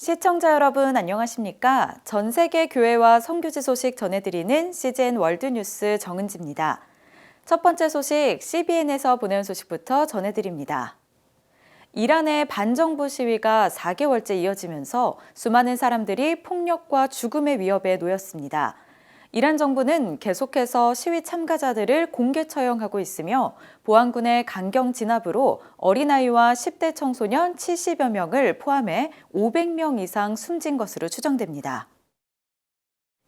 시청자 여러분 안녕하십니까? 전 세계 교회와 선교지 소식 전해드리는 CGN 월드뉴스 정은지입니다. 첫 번째 소식 CBN에서 보내온 소식부터 전해드립니다. 이란의 반정부 시위가 4개월째 이어지면서 수많은 사람들이 폭력과 죽음의 위협에 놓였습니다. 이란 정부는 계속해서 시위 참가자들을 공개 처형하고 있으며 보안군의 강경 진압으로 어린아이와 10대 청소년 70여 명을 포함해 500명 이상 숨진 것으로 추정됩니다.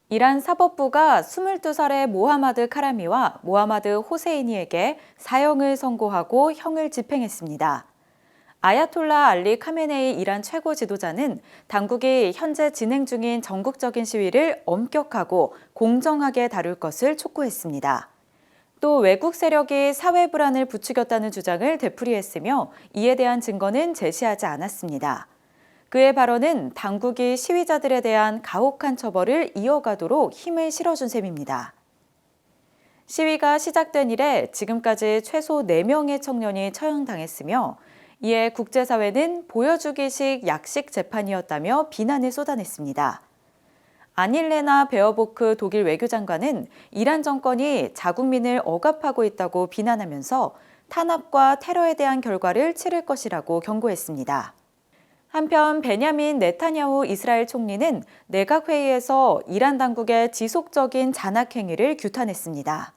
이란 사법부가 22살의 모하마드 카라미와 모하마드 호세이니에게 사형을 선고하고 형을 집행했습니다. 아야톨라 알리 카메네이 이란 최고 지도자는 당국이 현재 진행 중인 전국적인 시위를 엄격하고 공정하게 다룰 것을 촉구했습니다. 또 외국 세력이 사회 불안을 부추겼다는 주장을 되풀이했으며 이에 대한 증거는 제시하지 않았습니다. 그의 발언은 당국이 시위자들에 대한 가혹한 처벌을 이어가도록 힘을 실어준 셈입니다. 시위가 시작된 이래 지금까지 최소 4명의 청년이 처형당했으며 이에 국제사회는 보여주기식 약식 재판이었다며 비난을 쏟아냈습니다. 아닐레나 베어보크 독일 외교장관은 이란 정권이 자국민을 억압하고 있다고 비난하면서 탄압과 테러에 대한 결과를 치를 것이라고 경고했습니다. 한편 베냐민 네타냐후 이스라엘 총리는 내각회의에서 이란 당국의 지속적인 잔악 행위를 규탄했습니다.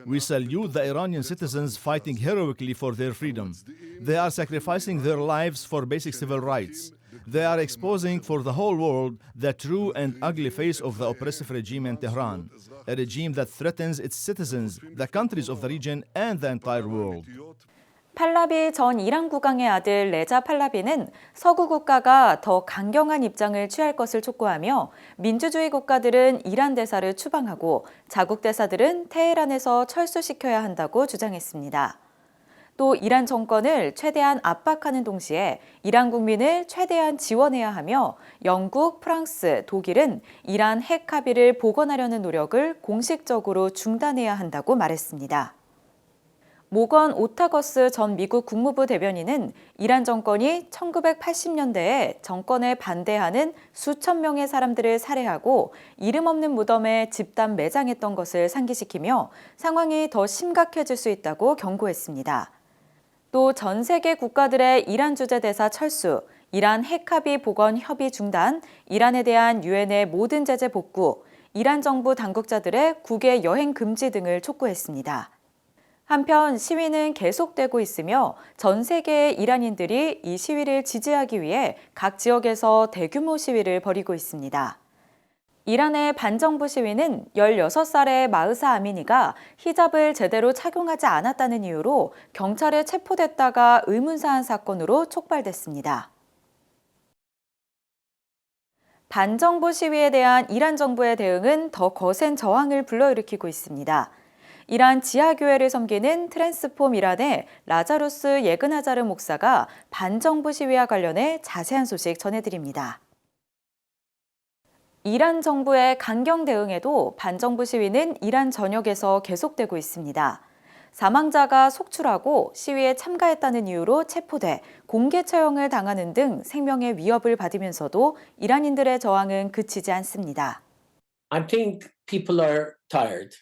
We salute the Iranian citizens fighting heroically for their freedom. They are sacrificing their lives for basic civil rights. They are exposing for the whole world the true and ugly face of the oppressive regime in Tehran, a regime that threatens its citizens, the countries of the region, and the entire world. 팔라비 전 이란 국왕의 아들 레자 팔라비는 서구 국가가 더 강경한 입장을 취할 것을 촉구하며 민주주의 국가들은 이란 대사를 추방하고 자국 대사들은 테헤란에서 철수시켜야 한다고 주장했습니다. 또 이란 정권을 최대한 압박하는 동시에 이란 국민을 최대한 지원해야 하며 영국, 프랑스, 독일은 이란 핵 합의를 복원하려는 노력을 공식적으로 중단해야 한다고 말했습니다. 모건 오타거스 전 미국 국무부 대변인은 이란 정권이 1980년대에 정권에 반대하는 수천 명의 사람들을 살해하고 이름 없는 무덤에 집단 매장했던 것을 상기시키며 상황이 더 심각해질 수 있다고 경고했습니다. 또 전 세계 국가들의 이란 주재 대사 철수, 이란 핵합의 복원 협의 중단, 이란에 대한 유엔의 모든 제재 복구, 이란 정부 당국자들의 국외 여행 금지 등을 촉구했습니다. 한편 시위는 계속되고 있으며 전 세계의 이란인들이 이 시위를 지지하기 위해 각 지역에서 대규모 시위를 벌이고 있습니다. 이란의 반정부 시위는 16살의 마흐사 아미니가 히잡을 제대로 착용하지 않았다는 이유로 경찰에 체포됐다가 의문사한 사건으로 촉발됐습니다. 반정부 시위에 대한 이란 정부의 대응은 더 거센 저항을 불러일으키고 있습니다. 이란 지하교회를 섬기는 트랜스폼 이란의 라자루스 예그나자르 목사가 반정부 시위와 관련해 자세한 소식 전해드립니다. 이란 정부의 강경 대응에도 반정부 시위는 이란 전역에서 계속되고 있습니다. 사망자가 속출하고 시위에 참가했다는 이유로 체포돼 공개 처형을 당하는 등 생명의 위협을 받으면서도 이란인들의 저항은 그치지 않습니다. I think people are tired.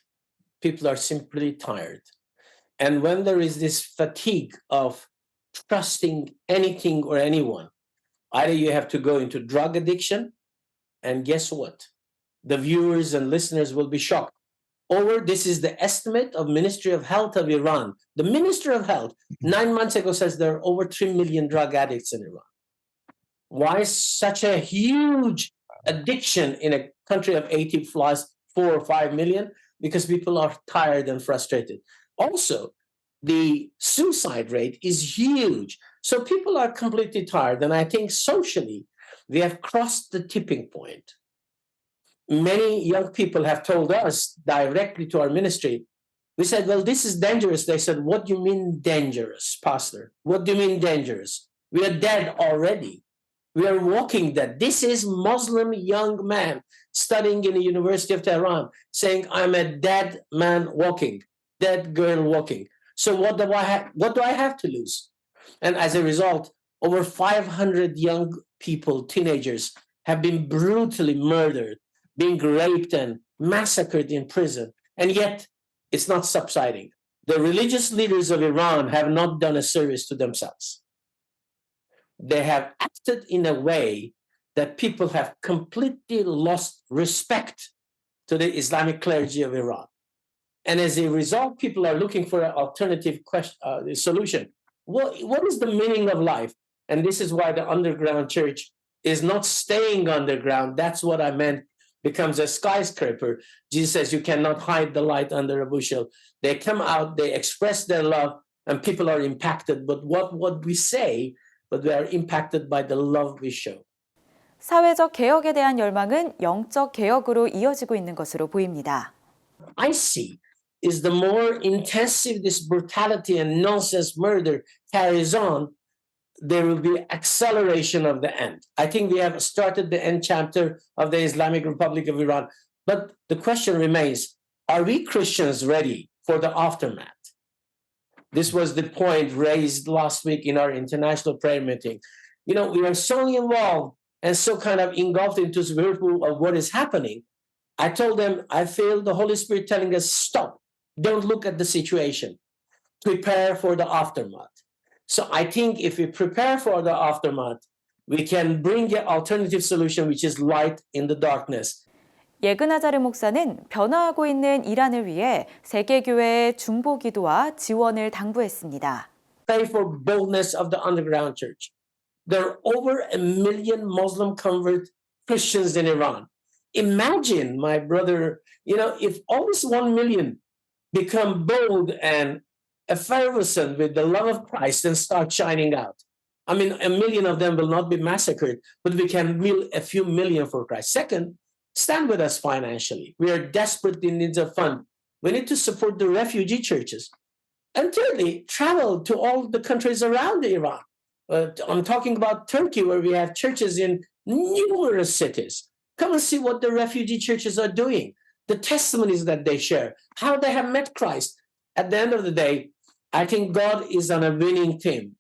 People are simply tired. And when there is this fatigue of trusting anything or anyone, either you have to go into drug addiction, and guess what? The viewers and listeners will be shocked. This is the estimate of Ministry of Health of Iran. The Minister of Health 9 months ago says there are over 3 million drug addicts in Iran. Why such a huge addiction in a country of 80 plus 4 or 5 million? Because people are tired and frustrated. Also, the suicide rate is huge. So people are completely tired. And I think socially, we have crossed the tipping point. Many young people have told us directly to our ministry, we said, well, this is dangerous. They said, what do you mean dangerous, Pastor? What do you mean dangerous? We are dead already. We are walking dead. This is Muslim young man studying in the University of Tehran saying, I'm a dead man walking, dead girl walking. So what do I have to lose? And as a result, over 500 young people, teenagers, have been brutally murdered, being raped and massacred in prison. And yet, it's not subsiding. The religious leaders of Iran have not done a service to themselves. They have acted in a way that people have completely lost respect to the Islamic clergy of Iran. And as a result, people are looking for an alternative solution. What is the meaning of life? And this is why the underground church is not staying underground. That's what I meant, becomes a skyscraper. Jesus says you cannot hide the light under a bushel. They come out, they express their love, and people are impacted. But what we say, but we are impacted by the love we show. 사회적 개혁에 대한 열망은 영적 개혁으로 이어지고 있는 것으로 보입니다. I see is the more intensive this brutality and nonsense murder carries on, there will be acceleration of the end. I think we have started the end chapter of the Islamic Republic of Iran. But the question remains, are we Christians ready for the aftermath? This was the point raised last week in our international prayer meeting. You know, we are so involved and so kind of engulfed into the whirlpool of what is happening. I told them, I feel the Holy Spirit telling us, stop, don't look at the situation, prepare for the aftermath. So I think if we prepare for the aftermath, we can bring an alternative solution, which is light in the darkness. 예그나자르 목사는 변화하고 있는 이란을 위해 세계교회의 중보기도와 지원을 당부했습니다. Pray for boldness of the underground church. There are over 1 million Muslim convert Christians in Iran. Imagine, my brother, you know, if almost 1 million become bold and effervescent with the love of Christ and start shining out. I mean, 1 million of them will not be massacred, but we can mill a few million for Christ. Second, stand with us financially. We are desperately in need of funds. We need to support the refugee churches. And thirdly, travel to all the countries around Iran. I'm talking about Turkey, where we have churches in numerous cities. Come and see what the refugee churches are doing, the testimonies that they share, how they have met Christ. At the end of the day, I think God is on a winning team.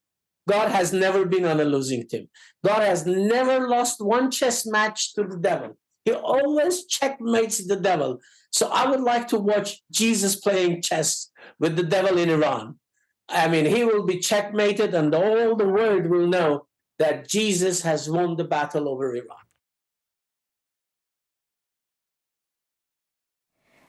God has never been on a losing team. God has never lost one chess match to the devil. He always checkmates the devil. So I would like to watch Jesus playing chess with the devil in Iran. I mean, he will be checkmated and all the world will know that Jesus has won the battle over Iran.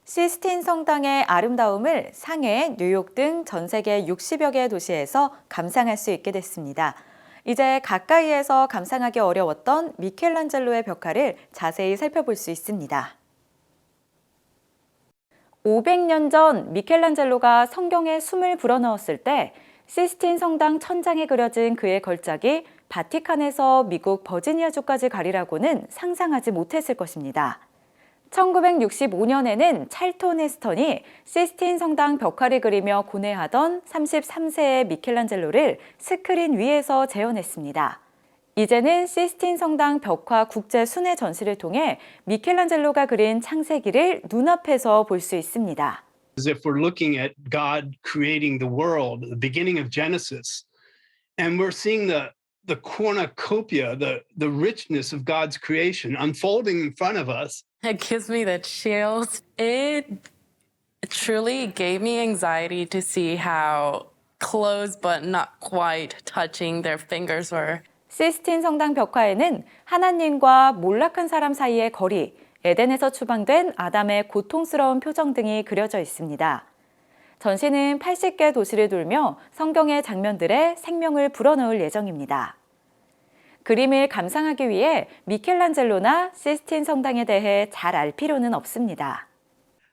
시스틴 성당의 아름다움을 상해, 뉴욕 등 전 세계 60여 개의 도시에서 감상할 수 있게 됐습니다. 이제 가까이에서 감상하기 어려웠던 미켈란젤로의 벽화를 자세히 살펴볼 수 있습니다. 500년 전 미켈란젤로가 성경에 숨을 불어넣었을 때 시스틴 성당 천장에 그려진 그의 걸작이 바티칸에서 미국 버지니아주까지 가리라고는 상상하지 못했을 것입니다. 1965년에는 찰톤 헤스턴이 시스틴 성당 벽화를 그리며 고뇌하던 33세의 미켈란젤로를 스크린 위에서 재현했습니다. 이제는 시스틴 성당 벽화 국제 순회 전시를 통해 미켈란젤로가 그린 창세기를 눈앞에서 볼 수 있습니다. As if we're looking at God creating the world, the beginning of Genesis, and we're seeing the cornucopia, the richness of God's creation unfolding in front of us. It gives me the chills. It truly gave me anxiety to see how close but not quite touching their fingers were. 시스틴 성당 벽화에는 하나님과 몰락한 사람 사이의 거리, 에덴에서 추방된 아담의 고통스러운 표정 등이 그려져 있습니다. 전시는 80개 도시를 돌며 성경의 장면들에 생명을 불어넣을 예정입니다. 그림을 감상하기 위해 미켈란젤로나 시스틴 성당에 대해 잘 알 필요는 없습니다.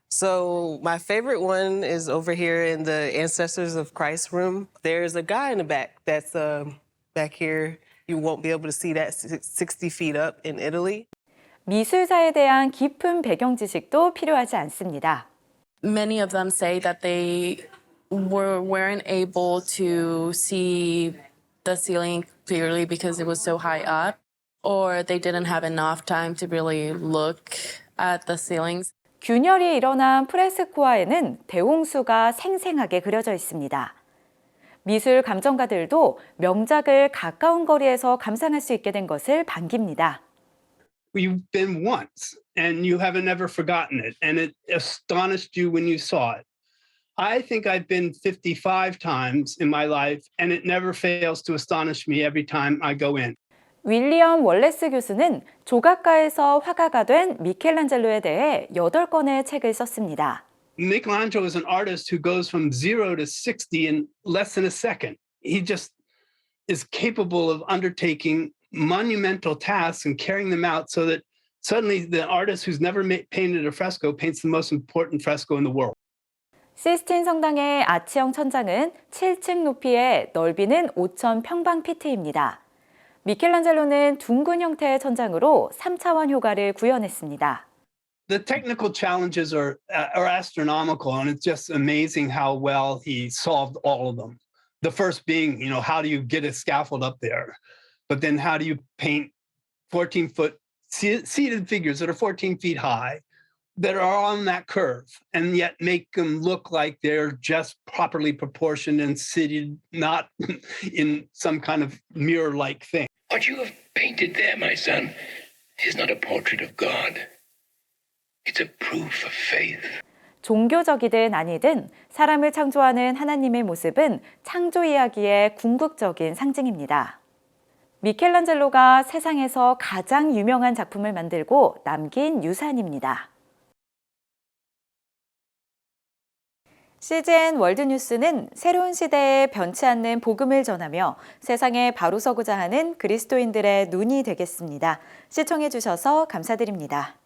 So my favorite one is over here in the Ancestors of Christ room. There's a guy in the back that's back here. You won't be able to see that 60 feet up in Italy. 미술사에 대한 깊은 배경 지식도 필요하지 않습니다. Many of them say that they weren't able to see the ceiling clearly because it was so high up, or they didn't have enough time to really look at the ceilings. 균열이 일어난 프레스코아에는 대홍수가 생생하게 그려져 있습니다. 미술 감정가들도 명작을 가까운 거리에서 감상할 수 있게 된 것을 반깁니다. You've been once and you haven't ever forgotten it, and it astonished you when you saw it. I think I've been 55 times in my life, and it never fails to astonish me every time I go in. 윌리엄 월레스 교수는 조각가에서 화가가 된 미켈란젤로에 대해 8권의 책을 썼습니다. Michelangelo is an artist who goes from 0 to 60 in less than a second. He just is capable of undertaking monumental tasks and carrying them out so that suddenly the artist who's never painted a fresco paints the most important fresco in the world. 시스틴 성당의 아치형 천장은 7층 높이에 넓이는 5,000 평방피트입니다. 미켈란젤로는 둥근 형태의 천장으로 3차원 효과를 구현했습니다. The technical challenges are astronomical, and it's just amazing how well he solved all of them. The first being, how do you get a scaffold up there? But then how do you paint 14-foot seated figures that are 14 feet high that are on that curve and yet make them look like they're just properly proportioned and seated, not in some kind of mirror-like thing. What you have painted there, my son, is not a portrait of God. It's a proof of faith. 종교적이든 아니든 사람을 창조하는 하나님의 모습은 창조 이야기의 궁극적인 상징입니다. 미켈란젤로가 세상에서 가장 유명한 작품을 만들고 남긴 유산입니다. CGN 월드뉴스는 새로운 시대에 변치 않는 복음을 전하며 세상에 바로 서고자 하는 그리스도인들의 눈이 되겠습니다. 시청해 주셔서 감사드립니다.